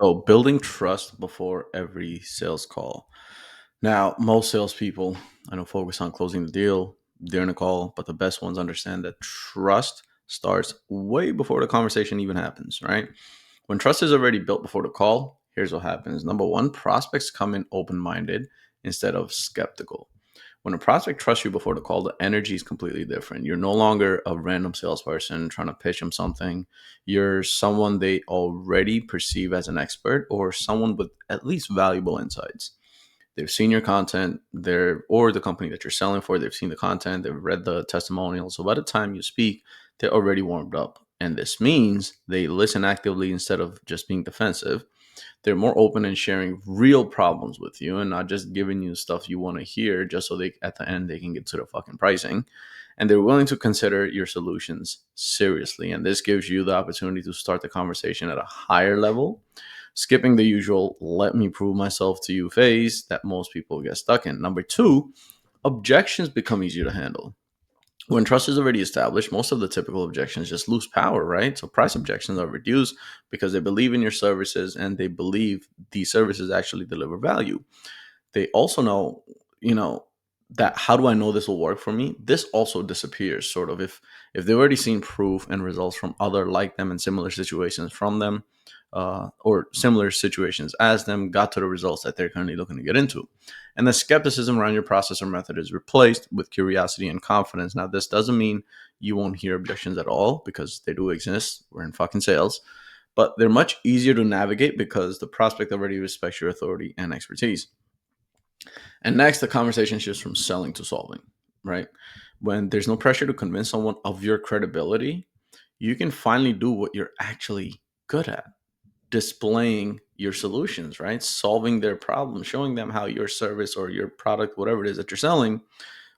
So building trust before every sales call. Now, most salespeople, I know, focus on closing the deal during the call, but the best ones understand that trust starts way before the conversation even happens, right? When trust is already built before the call, here's what happens. Number one, prospects come in open minded instead of skeptical. When a prospect trusts you before the call, the energy is completely different. You're no longer a random salesperson trying to pitch them something. You're someone they already perceive as an expert or someone with at least valuable insights. They've seen your content, they're or the company that you're selling for, they've seen the content, they've read the testimonials. So by the time you speak, they're already warmed up. And this means they listen actively instead of just being defensive. They're more open and sharing real problems with you and not just giving you stuff you want to hear just so they at the end they can get to the fucking pricing. And they're willing to consider your solutions seriously. And this gives you the opportunity to start the conversation at a higher level, skipping the usual let me prove myself to you phase that most people get stuck in. Number two, objections become easier to handle. When trust is already established, most of the typical objections just lose power, right? So price objections are reduced because they believe in your services and they believe these services actually deliver value. They also know, you know, that how do I know this will work for me? This also disappears sort of if they've already seen proof and results from other like them in similar situations from them, or similar situations as them, got to the results that they're currently looking to get into. And the skepticism around your process or method is replaced with curiosity and confidence. Now, this doesn't mean you won't hear objections at all because they do exist. We're in fucking sales, but they're much easier to navigate because the prospect already respects your authority and expertise. And next, the conversation shifts from selling to solving, right? When there's no pressure to convince someone of your credibility, you can finally do what you're actually good at, displaying your solutions, right? Solving their problems, showing them how your service or your product, whatever it is that you're selling,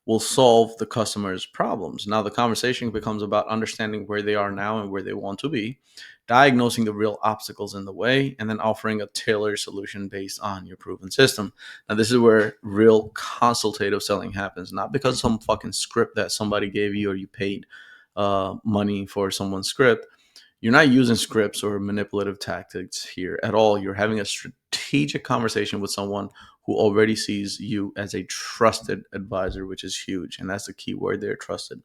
will solve the customer's problems. Now, the conversation becomes about understanding where they are now and where they want to be, diagnosing the real obstacles in the way, and then offering a tailored solution based on your proven system. Now, this is where real consultative selling happens, not because some fucking script that somebody gave you or you paid money for someone's script. You're not using scripts or manipulative tactics here at all. You're having a strategic conversation with someone who already sees you as a trusted advisor, which is huge. And that's the key word there, trusted.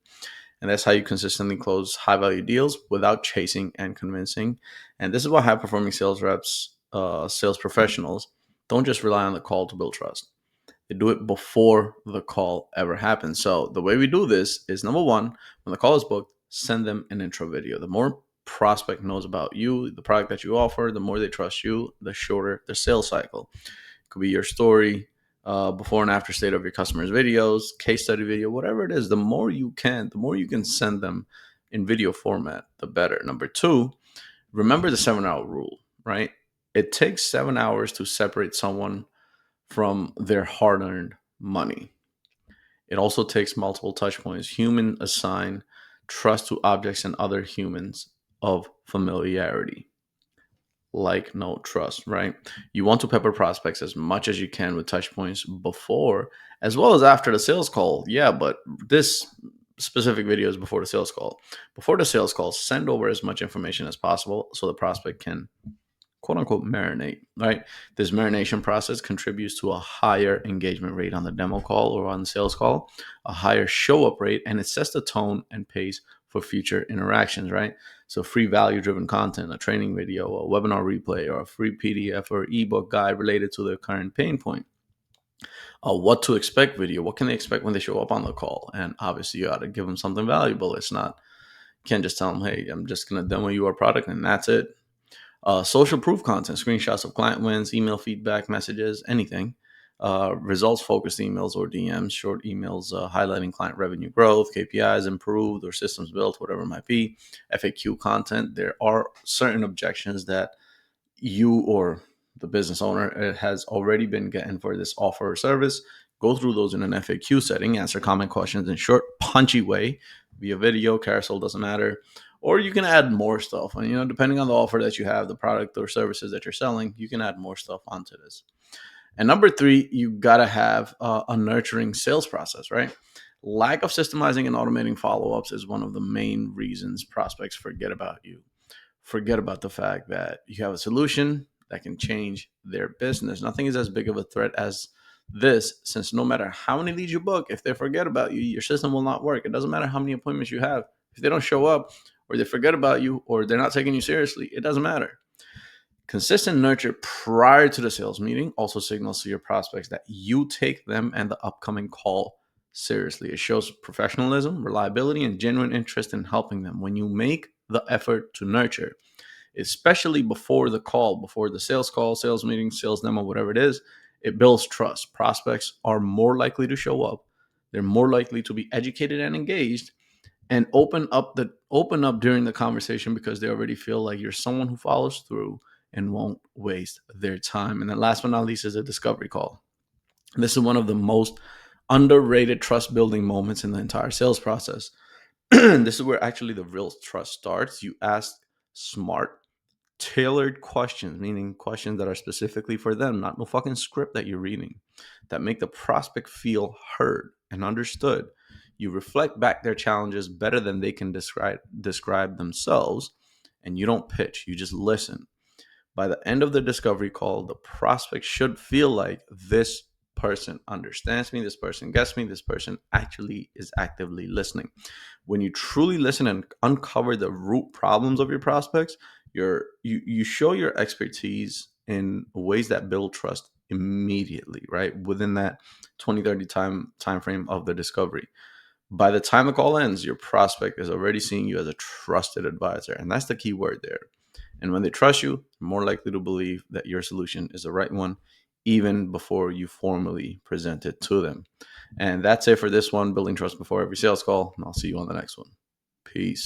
And that's how you consistently close high value deals without chasing and convincing. And this is why high performing sales reps, sales professionals, don't just rely on the call to build trust. They do it before the call ever happens. So the way we do this is number one, when the call is booked, send them an intro video. The more prospect knows about you, the product that you offer, the more they trust you, the shorter the sales cycle. It could be your story, before and after state of your customers' videos, case study video, whatever it is. The more you can send them in video format, the better. Number two, remember the 7 hour rule, right? It takes 7 hours to separate someone from their hard earned money. It also takes multiple touch points, human assign trust to objects and other humans of familiarity. Like no trust, right? You want to pepper prospects as much as you can with touch points before as well as after the sales call. Yeah, but this specific video is before the sales call. Before the sales call, send over as much information as possible so the prospect can quote unquote marinate, right? This marination process contributes to a higher engagement rate on the demo call or on the sales call, a higher show up rate, and it sets the tone and pace for future interactions, right? So, free value driven content, a training video, a webinar replay, or a free PDF or ebook guide related to their current pain point. A what to expect video, what can they expect when they show up on the call? And obviously, you got to give them something valuable. It's not, you can't just tell them, hey, I'm just going to demo you our product and that's it. Social proof content, screenshots of client wins, email feedback, messages, anything. Results focused emails or DMs, short emails highlighting client revenue growth, KPIs improved, or systems built, whatever it might be. FAQ content. There are certain objections that you or the business owner has already been getting for this offer or service. Go through those in an FAQ setting, answer common questions in short, punchy way via video, carousel, doesn't matter. Or you can add more stuff. And, depending on the offer that you have, the product or services that you're selling, you can add more stuff onto this. And number three, you got to have a nurturing sales process, right? Lack of systemizing and automating follow-ups is one of the main reasons prospects forget about you. Forget about the fact that you have a solution that can change their business. Nothing is as big of a threat as this, since no matter how many leads you book, if they forget about you, your system will not work. It doesn't matter how many appointments you have. If they don't show up, or they forget about you, or they're not taking you seriously, it doesn't matter. Consistent nurture prior to the sales meeting also signals to your prospects that you take them and the upcoming call seriously. It shows professionalism, reliability, and genuine interest in helping them. When you make the effort to nurture, especially before the call, before the sales call, sales meeting, sales demo, whatever it is, it builds trust. Prospects are more likely to show up. They're more likely to be educated and engaged, and open up during the conversation, because they already feel like you're someone who follows through and won't waste their time. And then last but not least is a discovery call. This is one of the most underrated trust building moments in the entire sales process. This is where actually the real trust starts. You ask smart, tailored questions, meaning questions that are specifically for them, not no fucking script that you're reading, that make the prospect feel heard and understood. You reflect back their challenges better than they can describe themselves, and you don't pitch, you just listen. By the end of the discovery call, the prospect should feel like this person understands me, this person gets me, this person actually is actively listening. When you truly listen and uncover the root problems of your prospects, you show your expertise in ways that build trust immediately, right? Within that 20-30 time frame of the discovery. By the time the call ends, your prospect is already seeing you as a trusted advisor. And that's the key word there. And when they trust you, they're more likely to believe that your solution is the right one, even before you formally present it to them. And that's it for this one, building trust before every sales call. And I'll see you on the next one. Peace.